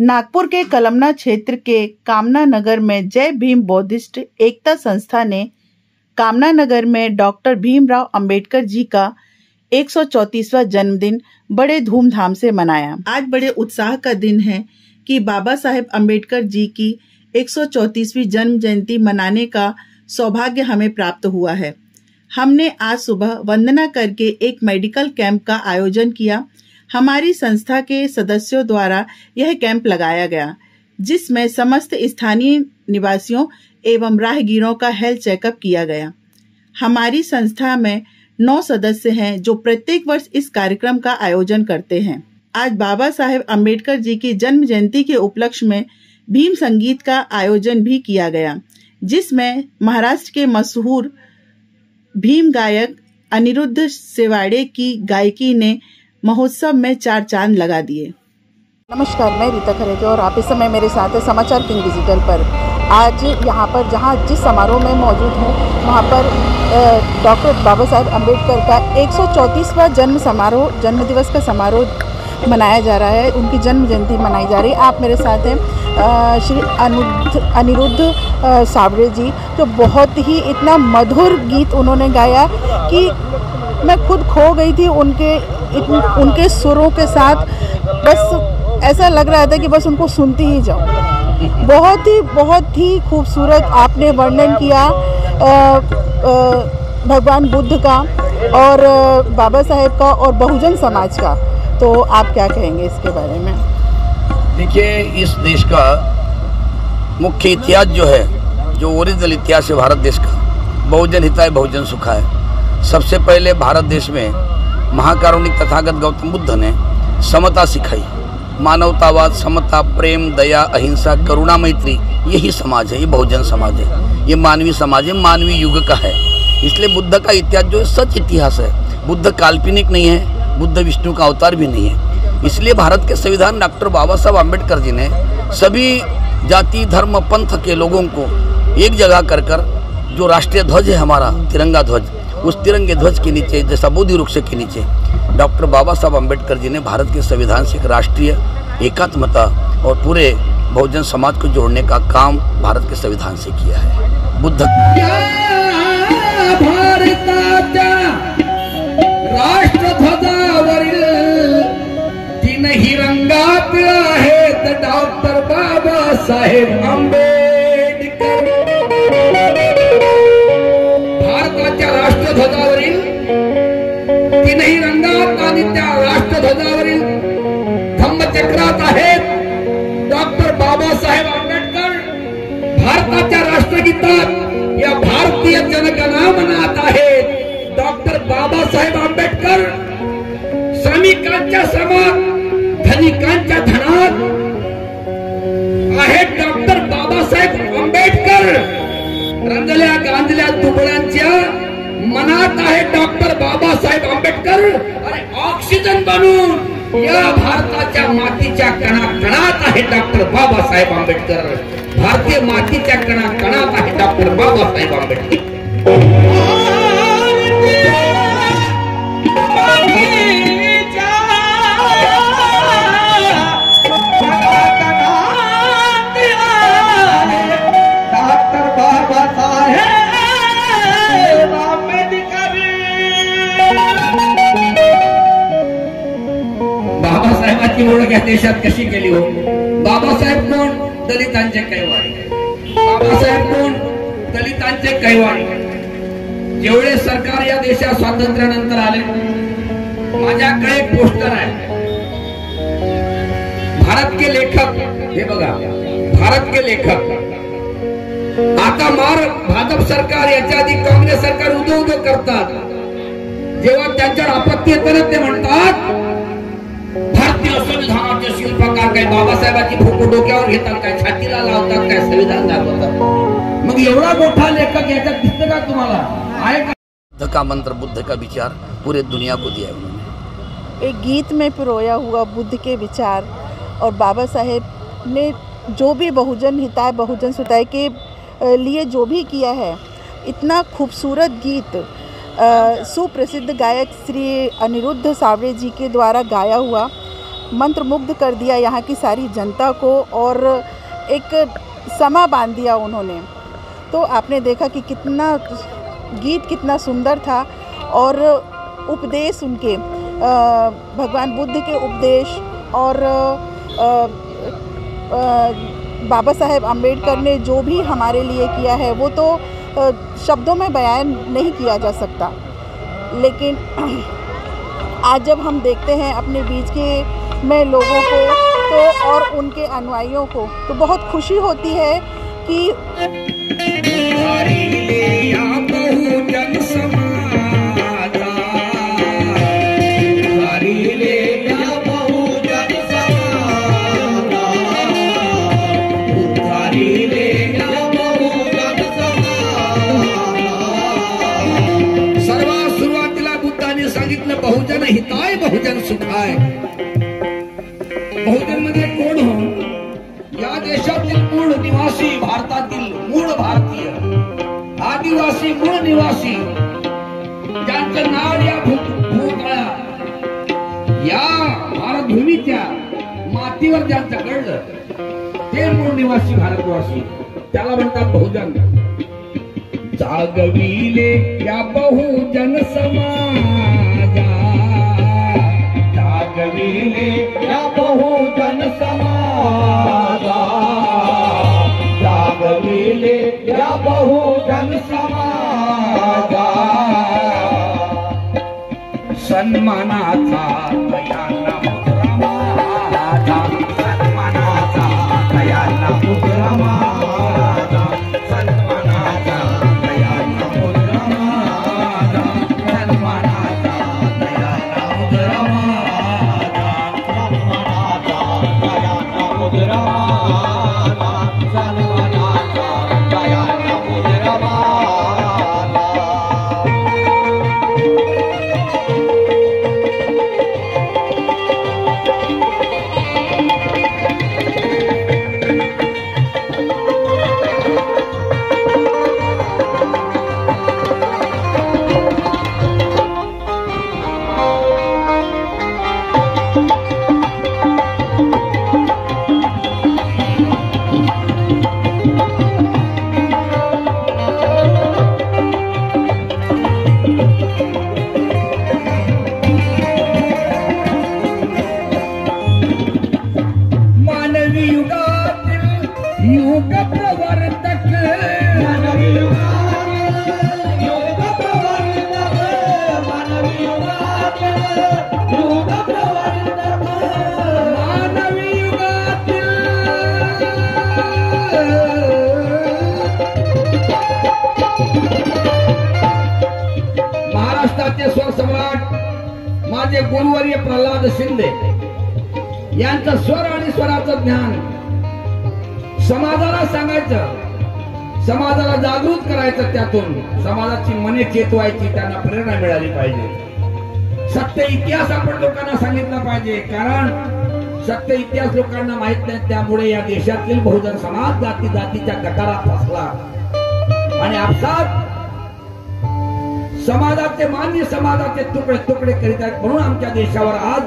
नागपुर के कलमना क्षेत्र के कामना नगर में जय भीम बौद्धिस्ट एकता संस्था ने कामना नगर में डॉक्टर भीमराव अंबेडकर जी का 134वां जन्मदिन बड़े धूमधाम से मनाया। आज बड़े उत्साह का दिन है कि बाबा साहेब अंबेडकर जी की 134वीं जन्म जयंती मनाने का सौभाग्य हमें प्राप्त हुआ है। हमने आज सुबह वंदना करके एक मेडिकल कैंप का आयोजन किया। हमारी संस्था के सदस्यों द्वारा यह कैंप लगाया गया, जिसमें समस्त स्थानीय निवासियों एवं राहगीरों का हेल्थ चेकअप किया गया। हमारी संस्था में 9 सदस्य हैं जो प्रत्येक वर्ष इस कार्यक्रम का आयोजन करते हैं। आज बाबा साहेब अंबेडकर जी की जन्म जयंती के उपलक्ष्य में भीम संगीत का आयोजन भी किया गया, जिसमें महाराष्ट्र के मशहूर भीम गायक अनिरुद्ध सेवाड़े की गायकी ने महोत्सव में 4 चांद लगा दिए। नमस्कार, मैं रीता खरेजा और आप इस समय मेरे साथ है समाचार किंग डिजिटल पर। आज यहाँ पर जिस समारोह में मौजूद हूँ वहाँ पर डॉक्टर बाबा साहेब अम्बेडकर का 134वां जन्म दिवस का समारोह मनाया जा रहा है। उनकी जन्म जयंती मनाई जा रही है। आप मेरे साथ हैं श्री अनिरुद्ध सावड़े जी, जो बहुत ही इतना मधुर गीत उन्होंने गाया कि मैं खुद खो गई थी उनके सुरों के साथ। बस ऐसा लग रहा था कि बस उनको सुनती ही जाऊं। बहुत ही खूबसूरत आपने वर्णन किया भगवान बुद्ध का और बाबा साहेब का और बहुजन समाज का। तो आप क्या कहेंगे इसके बारे में? देखिए, इस देश का मुख्य इतिहास जो है, जो ओरिजिनल इतिहास है भारत देश का, बहुजन हिताय बहुजन सुखाय। सबसे पहले भारत देश में महाकारुणिक तथागत गौतम बुद्ध ने समता सिखाई। मानवतावाद, समता, प्रेम, दया, अहिंसा, करुणा, मैत्री, यही समाज है। ये बहुजन समाज है, ये मानवीय समाज है, मानवीय युग का है। इसलिए बुद्ध का इतिहास जो है सच इतिहास है। बुद्ध काल्पनिक नहीं है, बुद्ध विष्णु का अवतार भी नहीं है। इसलिए भारत के संविधान डॉक्टर बाबा साहब अम्बेडकर जी ने सभी जाति, धर्म, पंथ के लोगों को एक जगह कर जो राष्ट्रीय ध्वज है हमारा तिरंगा ध्वज, उस तिरंगे ध्वज के नीचे, जैसा बोधि वृक्ष के नीचे, डॉक्टर बाबा साहब अम्बेडकर जी ने भारत के संविधान से एक राष्ट्रीय एकात्मता और पूरे बहुजन समाज को जोड़ने का काम भारत के संविधान से किया है। बुद्ध राष्ट्रध्वजावरील 3 रंगात आहेत डॉक्टर बाबासाहेब आंबेडकर। भारताच्या राष्ट्रध्वजावरील 3 रंगात आणि त्या राष्ट्रध्वजावरील धम्मचक्रात आहेत डॉक्टर बाबासाहेब आंबेडकर। भारताच्या राष्ट्रगीतात या भारतीय जनगणमनात आहेत डॉक्टर बाबासाहेब आंबेडकर। श्रमिकांच्या श्रमात, धनिकांच्या धनात आहेत डॉक्टर बाबासाहेब आंबेडकर। रंगल्या गांजल्या दुबळ्यांच्या मनात आहे डॉक्टर बाबासाहेब आंबेडकर। आणि ऑक्सिजन बनून या भारताच्या मातीच्या कणाकणात आहे डॉक्टर बाबासाहेब आंबेडकर। भारतीय मातीच्या कणाकणात आहे डॉक्टर बाबासाहेब आंबेडकर। बाबासाहेबांची ओळख या देशात कशी केली हो? बाबासाहेब कोण? दलितांचे कैवारी। बाबासाहेब कोण? दलितांचे कैवारी। जेवढे सरकार या देशात स्वातंत्र्यानंतर आले, माझ्याकडे एक पोस्टर आहे, भारत के लेखक। हे बघा, भारत के लेखक। आता भाजप सरकार, याच्या आधी काँग्रेस सरकार उदो करतात। जेव्हा त्यांच्यावर आपत्ती येते ते म्हणतात भारतीय संविधानाचे शिल्पकार काय बाबासाहेबांची फोटो डोक्यावर घेतात, काय छातीला लावतात, काय संविधान दाखवतात। मग एवढा मोठा लेखक याच्यात दिसतं का तुम्हाला? आहे का? बुद्ध का मंत्र, बुद्ध का विचार पूरे दुनिया को दिया उन्होंने। एक गीत में पिरोया हुआ बुद्ध के विचार और बाबा साहेब ने जो भी बहुजन हिताय बहुजन सुखाय के लिए जो भी किया है, इतना खूबसूरत गीत सुप्रसिद्ध गायक श्री अनिरुद्ध सावड़े जी के द्वारा गाया हुआ मंत्रमुग्ध कर दिया यहाँ की सारी जनता को और एक समा बांध दिया उन्होंने। तो आपने देखा कि कितना गीत कितना सुंदर था और उपदेश उनके भगवान बुद्ध के उपदेश और बाबा साहेब अम्बेडकर ने जो भी हमारे लिए किया है वो तो शब्दों में बयान नहीं किया जा सकता। लेकिन आज जब हम देखते हैं अपने बीच के में लोगों को तो और उनके अनुयायियों को तो बहुत खुशी होती है कि बहुजन हिताय बहुजन सुखाय। बहुजन मध्ये कोण हो? या देशातील मूळ निवासी, भारतातील मूळ भारतीय, आदिवासी मूळ निवासी, ज्यांचं नाव या भूतळा या भारतभूमीच्या मातीवर ज्यांचं घडलं ते मूळ निवासी भारतवासी, त्याला म्हणतात बहुजन। जागविले या बहुजन समाजा, जागविले या बहुजन समाजा, जागविले या बहुजन समाजा। सन्मानाचा दयाला मुद्रा माझा, सन्मानाचा दयाला मुद्रा माझा, सन्मानाचा दयाला मुद्रा माझा, सन्मानाचा दयाला मुद्रा माझा, सन्मानाचा दयाला मुद्रा माझा, सन्मानाचा दयाला मुद्रा माझा। महाराष्ट्राचे स्वरसम्राट माझे गुरुवर्य प्रल्हाद शिंदे यांचं स्वर आणि स्वराचं ज्ञान समाजाला सांगायचं, समाजाला जागृत करायचं, त्यातून समाजाची मने चेतवायची, त्यांना प्रेरणा मिळाली पाहिजे। सत्य इतिहास आपण लोकांना सांगितला पाहिजे, कारण सत्य इतिहास लोकांना माहित नाही, त्यामुळे या देशातील बहुजन समाज जाती जातीच्या गटारात फसला आणि आपसात समाजाचे मान्य समाजाचे तुकडे तुकडे करीत आहेत। म्हणून आमच्या देशावर आज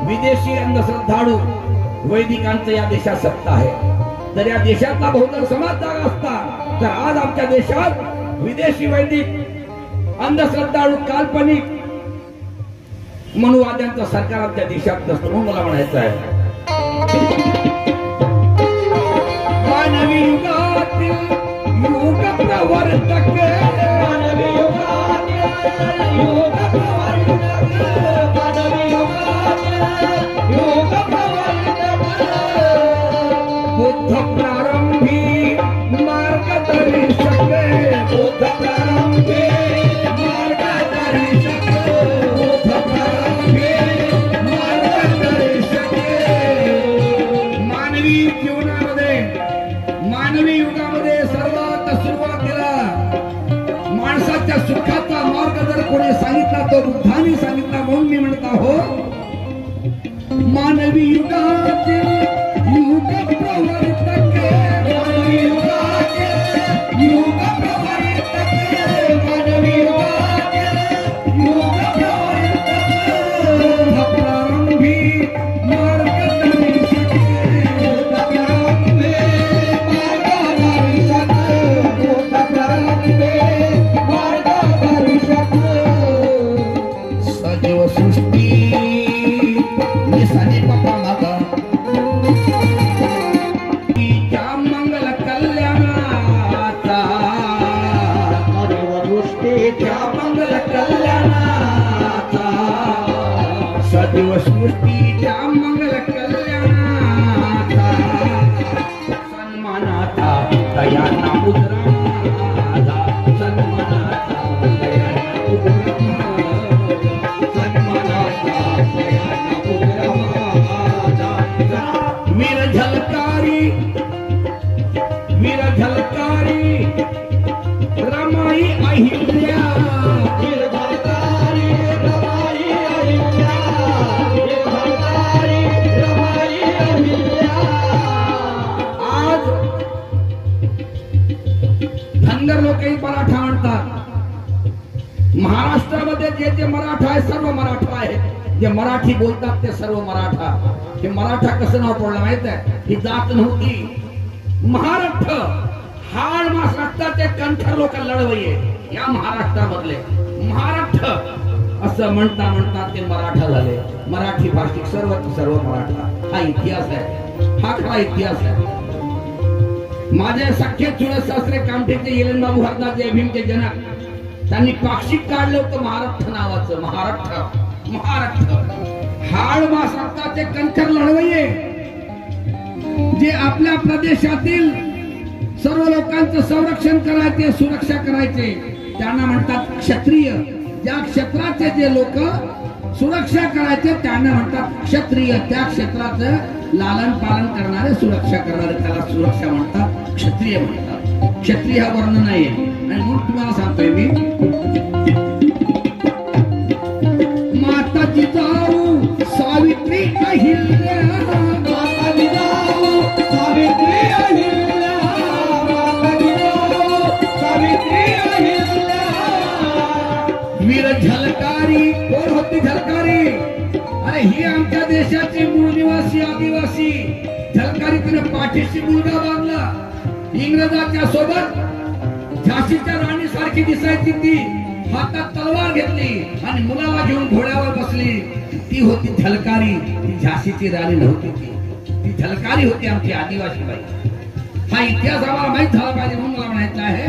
विदेशी अंधश्रद्धाळू वैदिकांचं या देशात सत्ता आहे। जर या देशातला बहुजन समाज जागा असता तर आज आमच्या देशात विदेशी वैदिक अंधश्रद्धाळू काल्पनिक मनुवाद्यांचं सरकार आमच्या देशात नसतं। म्हणून मला म्हणायचं आहे, मानवी युगातील युग प्रवर्तक, मानवी युगातील युग प्रवर्तक, मानवी युगातील युग प्रवर्तक, बुद्ध प्रारंभी मार्गदर्शक, बुद्ध प्रारंभी मार्गदर्शक, बुद्ध प्रारंभी मार्गदर्शक। मानवी जीवनामध्ये मानवी युगामध्ये सर्वात सुरुवातीला माणसाच्या सुखाचा मार्ग जर कोणी सांगितला तो बुद्धांनी सांगितला। म्हणून मी म्हणत आहो, मानवी युगातील युग प्रवर्तक, मानवी युगातील युग प्रवर्तक, मानवी युगातील युग प्रवर्तक, प्रारंभी शिवसृष्टीच्या मंगल कल्याणाचा सन्मानाचा दयाना मुद्रा माझा, सन्मानाचा दयाना मुद्रा माझा, सन्मानाचा दयाना मुद्रा माझा। वीर झलकारी रमाई अहिल्या, वीर झलकारी रमाई अहिल्या, वीर झलकारी रमाई अहिल्या। आज धनगर लोकही मराठा म्हणतात। महाराष्ट्रामध्ये जे जे मराठा आहे सर्व मराठा आहे, जे मराठी बोलतात ते सर्व मराठा। हे मराठा कसं नाव पडलं माहित आहे? ही जात नव्हती। महाराष्ट्र हाड मास रक्ताचे कंठर लोक लढवये या महाराष्ट्रामधले महाराष्ट्र असं म्हणता म्हणता ते मराठा झाले। मराठी भाषिक सर्व मराठा। हा इतिहास आहे, हा खरा इतिहास आहे। माझे सख्खे चुलत सासरे कामठीचे येलनबाबू हरदास जय भीमचे जनक, त्यांनी पाक्षिक काढलं होतं महाराष्ट्र नावाचं। महाराष्ट्र हाड मास रक्ताचे कंठर लढवये जे आपल्या प्रदेशातील सर्व लोकांचं संरक्षण करायचे, सुरक्षा करायचे, त्यांना म्हणतात क्षत्रिय। ज्या क्षेत्राचे जे लोक सुरक्षा करायचे त्यांना म्हणतात क्षत्रिय। त्या क्षेत्राचं लालन पालन करणारे, सुरक्षा करणारे त्याला सुरक्षा म्हणतात, क्षत्रिय म्हणतात। क्षत्रिय हा वर्ण नाही आहे। आणि म्हणून तुम्हाला सांगतोय मी, माता जिजाऊ सावित्री अहिल्या, माता जिजाऊ सावित्री अहिल्या, माता जिजाऊ सावित्री अहिल्या। वीर झलकारी कोण होती? झलकारी, अरे ही आमच्या देशाची मूळ निवासी आदिवासी झलकारी। तिने पाठीशी मुलगा बांधला इंग्रजाच्या सोबत। झाशीच्या राणी सारखी दिसायची ती, हातात तलवार घेतली आणि मुलाला घेऊन घोड्यावर बसली। ती होती झलकारी। ती झाशीची राणी नव्हती, ती झलकारी होती आमची आदिवासी बाई। हा इतिहास आम्हाला माहित झाला पाहिजे म्हणून मला म्हणायचं आहे,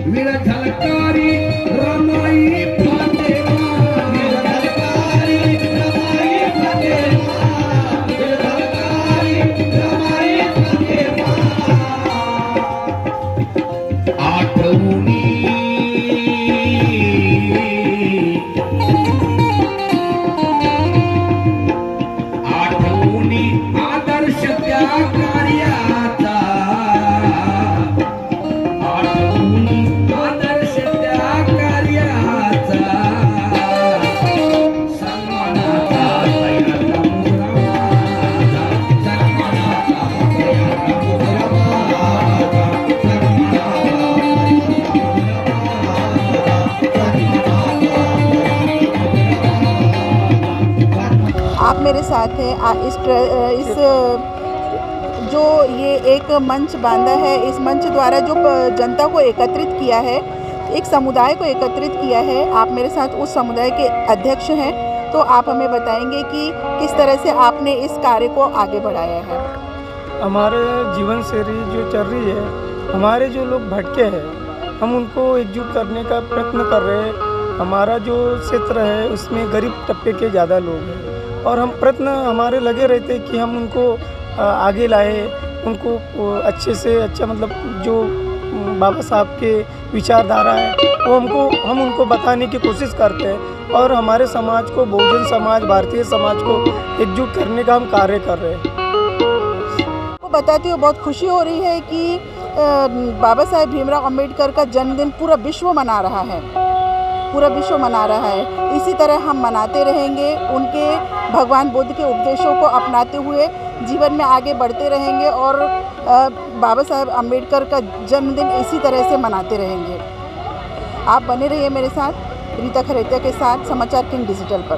वीर झलकारी रमाई फातेमा, वीर झलकारी रमाई फातेमा, वीर झलकारी रमाई फातेमा। आठवणी आदर्श त्या कार्याचा, आठवणी आदर्श त्या कार्याचा सन्मानाचा दयाना मुद्रा माझा, सन्मानाचा दयाना मुद्रा माझा, आप मेरे साथ हैं। इस जो ये एक मंच बांधा है, इस मंच द्वारा जो जनता को एकत्रित किया है, एक समुदाय को एकत्रित किया है। आप मेरे साथ उस समुदाय के अध्यक्ष हैं, तो आप हमें बताएंगे कि किस तरह से आपने इस कार्य को आगे बढ़ाया है। हमारे जीवन शैली जो चल रही है, हमारे जो लोग भटके हैं, हम उनको एकजुट करने का प्रयत्न कर रहे हैं। हमारा जो क्षेत्र है उसमें गरीब तबके के ज़्यादा लोग हैं और हम प्रयत्न हमारे लगे रहते हैं कि हम उनको आगे लाए, उनको अच्छे से अच्छा मतलब जो बाबा साहब के विचारधारा है वो हम उनको बताने की कोशिश करते हैं और हमारे समाज को, बहुजन समाज, भारतीय समाज को एकजुट करने का हम कार्य कर रहे हैं। वो बताती हूँ बहुत खुशी हो रही है कि बाबा साहेब भीमराव अंबेडकर का जन्मदिन पूरा विश्व मना रहा है, पूरा विश्व मना रहा है। इसी तरह हम मनाते रहेंगे, उनके भगवान बुद्ध के उपदेशों को अपनाते हुए जीवन में आगे बढ़ते रहेंगे और बाबा साहेब अम्बेडकर का जन्मदिन इसी तरह से मनाते रहेंगे। आप बने रहिए मेरे साथ, रीता खरेतिया के साथ, समाचार किंग डिजिटल पर।